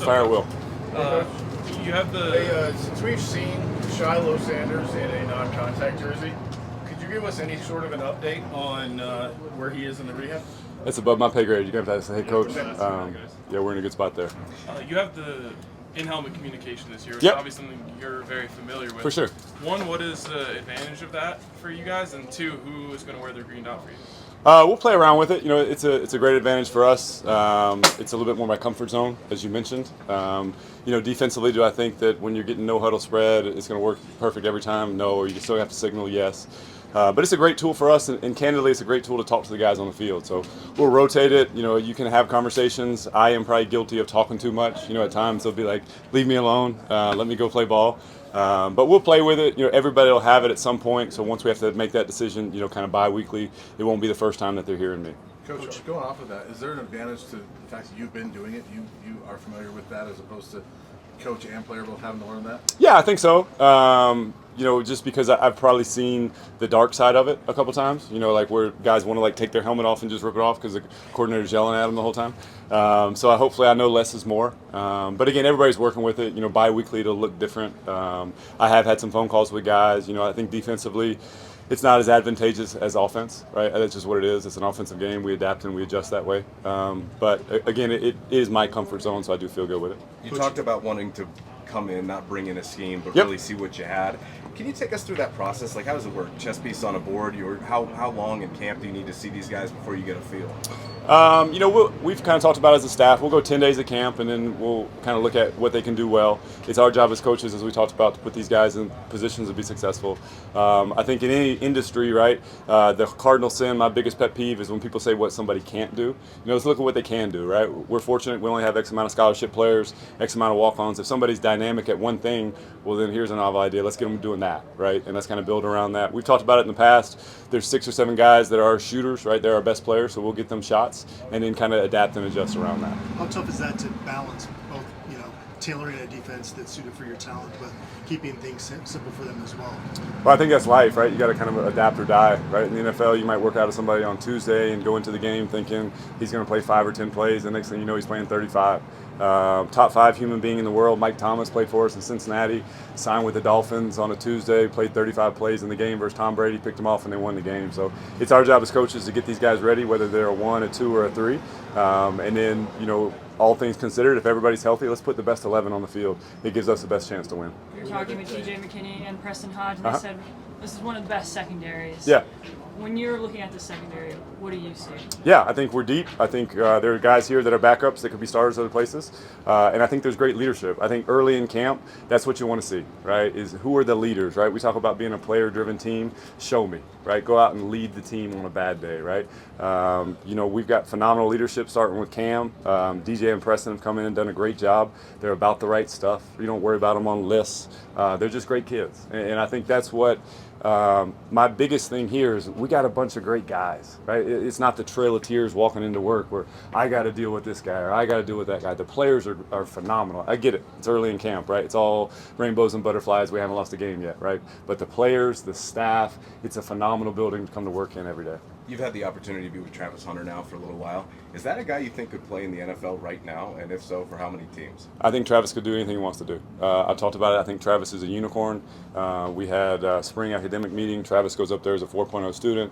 Fire Will. You have the. Hey, since we've seen Shedeur Sanders in a non-contact jersey, could you give us any sort of an update on where he is in the rehab? It's above my pay grade. You're going to have to say, hey, coach. Yeah, we're in a good spot there. You have the in-helmet communication this year, which Yep. is obviously something you're very familiar with. For sure. One, what is the advantage of that for you guys? And two, who is going to wear their green dot for you? We'll play around with it. You know, it's a great advantage for us. It's a little bit more my comfort zone, as you mentioned. You know, defensively, do I think that when you're getting no huddle spread, it's going to work perfect every time? No. You still have to signal yes. But it's a great tool for us, and candidly, it's a great tool to talk to the guys on the field. So we'll rotate it. You know, you can have conversations. I am probably guilty of talking too much. You know, at times they'll be like, leave me alone, let me go play ball. But we'll play with it. You know, everybody will have it at some point. So once we have to make that decision, you know, kind of bi-weekly, it won't be the first time that they're hearing me. Coach, going off of that, is there an advantage to the fact that you've been doing it? You are familiar with that as opposed to coach and player both having to learn that? Yeah, I think so. You know, just because I've probably seen the dark side of it a couple times. You know, like where guys want to like take their helmet off and just rip it off because the coordinator's yelling at them the whole time. So hopefully I know less is more. But again, everybody's working with it. You know, bi-weekly it'll look different. I have had some phone calls with guys. You know, I think defensively it's not as advantageous as offense, right? That's just what it is. It's an offensive game. We adapt and we adjust that way. But again, it is my comfort zone, so I do feel good with it. You talked about wanting to come in, not bring in a scheme, but Yep. really see what you had. Can you take us through that process? Like, how does it work? Chess piece on a board? How long in camp do you need to see these guys before you get a feel? You know, we've kind of talked about as a staff, we'll go 10 days of camp and then we'll kind of look at what they can do well. It's our job as coaches, as we talked about, to put these guys in positions to be successful. I think in any industry, right, the cardinal sin, my biggest pet peeve is when people say what somebody can't do. You know, let's look at what they can do, right? We're fortunate we only have X amount of scholarship players, X amount of walk-ons. If somebody's dynamic at one thing, well, then here's a novel idea. Let's get them doing that, right? And let's kind of build around that. We've talked about it in the past. There's 6 or 7 guys that are shooters, right? They're our best players, so we'll get them shots and then kind of adapt and adjust around that. How tough is that to balance both, you know, tailoring a defense that's suited for your talent, but keeping things simple for them as well? Well, I think that's life, right? You got to kind of adapt or die, right? In the NFL, you might work out of somebody on Tuesday and go into the game thinking he's going to play 5 or 10 plays. The next thing you know, he's playing 35. Top 5 human being in the world, Mike Thomas, played for us in Cincinnati, signed with the Dolphins on a Tuesday, played 35 plays in the game versus Tom Brady, picked him off, and they won the game. So it's our job as coaches to get these guys ready, whether they're a 1, a 2, or a 3. And then, you know, all things considered, if everybody's healthy, let's put the best 11 on the field. It gives us the best chance to win. You're talking with TJ McKinney and Preston Hodge, and they said this is one of the best secondaries. Yeah. When you're looking at the secondary, what do you see? Yeah, I think we're deep. I think there are guys here that are backups that could be starters other places. And I think there's great leadership. I think early in camp, that's what you want to see, right, is who are the leaders, right? We talk about being a player-driven team. Show me, right? Go out and lead the team on a bad day, right? You know, we've got phenomenal leadership starting with Cam. DJ and Preston have come in and done a great job. They're about the right stuff. You don't worry about them on lists. They're just great kids. And I think that's what my biggest thing here is we got a bunch of great guys, right? It's not the trail of tears walking into work where I got to deal with this guy or I got to deal with that guy. The players are phenomenal. I get it. It's early in camp, right? It's all rainbows and butterflies. We haven't lost a game yet, right? But the players, the staff, it's a phenomenal building to come to work in every day. You've had the opportunity to be with Travis Hunter now for a little while. Is that a guy you think could play in the NFL right now? And if so, for how many teams? I think Travis could do anything he wants to do. I talked about it. I think Travis is a unicorn. We had a spring academic meeting. Travis goes up there as a 4.0 student.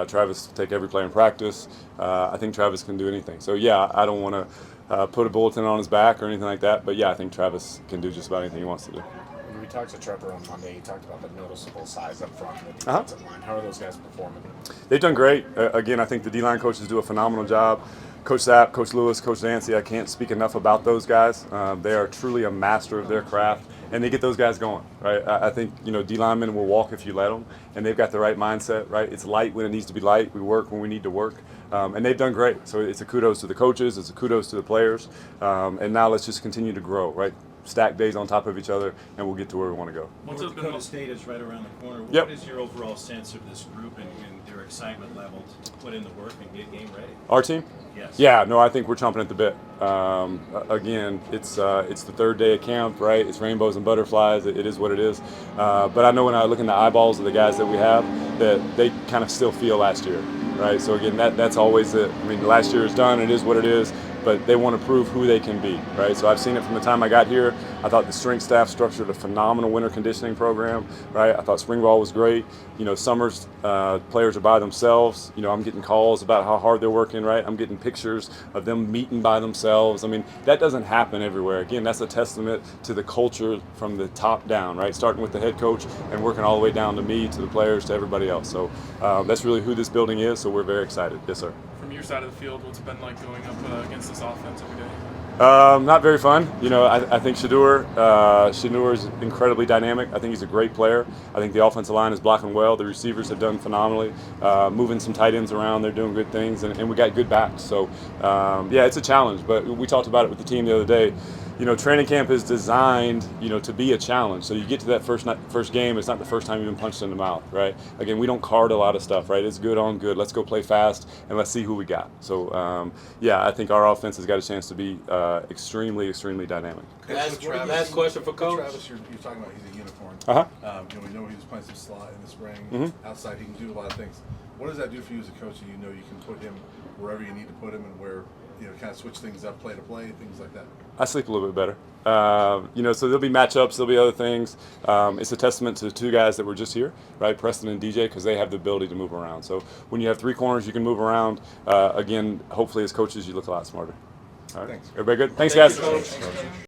Travis take every play in practice. I think Travis can do anything. So, yeah, I don't want to put a bulletin on his back or anything like that. But, yeah, I think Travis can do just about anything he wants to do. We talked to Trevor on Monday. He talked about the noticeable size up front in the defensive line. How are those guys performing? They've done great. Again, I think the D-line coaches do a phenomenal job. Coach Sapp, Coach Lewis, Coach Dancy, I can't speak enough about those guys. They are truly a master of their craft, and they get those guys going, right? I think, you know, D-linemen will walk if you let them, and they've got the right mindset, right? It's light when it needs to be light. We work when we need to work, and they've done great. So it's a kudos to the coaches. It's a kudos to the players, and now let's just continue to grow, right? Stack days on top of each other, and we'll get to where we want to go. North Dakota State is right around the corner. Yep. What is your overall sense of this group and their excitement level to put in the work and get game ready? Our team? Yes. Yeah, no, I think we're chomping at the bit. Again, it's the third day of camp, right? It's rainbows and butterflies. It is what it is. But I know when I look in the eyeballs of the guys that we have, that they kind of still feel last year, right? So again, that's always it. I mean, last year is done. It is what it is. but they want to prove who they can be, right? So I've seen it from the time I got here. I thought the strength staff structured a phenomenal winter conditioning program, right? I thought spring ball was great. Summers players are by themselves. I'm getting calls about how hard they're working, right? I'm getting pictures of them meeting by themselves. I mean, that doesn't happen everywhere. Again, that's a testament to the culture from the top down, right? Starting with the head coach and working all the way down to me, to the players, to everybody else. So that's really who this building is. So we're very excited. Yes, sir. From your side of the field, what's it been like going up against this offense every day? Not very fun. I think Shedeur is incredibly dynamic. I think he's a great player. I think the offensive line is blocking well. The receivers have done phenomenally, moving some tight ends around. They're doing good things, and we got good backs. So, it's a challenge. But we talked about it with the team the other day. Training camp is designed, to be a challenge. So you get to that first game, it's not the first time you've been punched in the mouth, right? Again, we don't card a lot of stuff, right? It's good on good. Let's go play fast, and let's see who we got. So, I think our offense has got a chance to be extremely, extremely dynamic. Last question for Coach. Travis, you're talking about he's a unicorn. We know he was playing some slot in the spring. Outside, he can do a lot of things. What does that do for you as a coach? And you can put him wherever you need to put him, and where kind of switch things up, play to play, things like that. I sleep a little bit better. So there'll be matchups, there'll be other things. It's a testament to the two guys that were just here, right, Preston and DJ, because they have the ability to move around. So when you have three corners, you can move around. Again, hopefully as coaches, you look a lot smarter. All right. Thanks. Everybody good? Thanks, guys.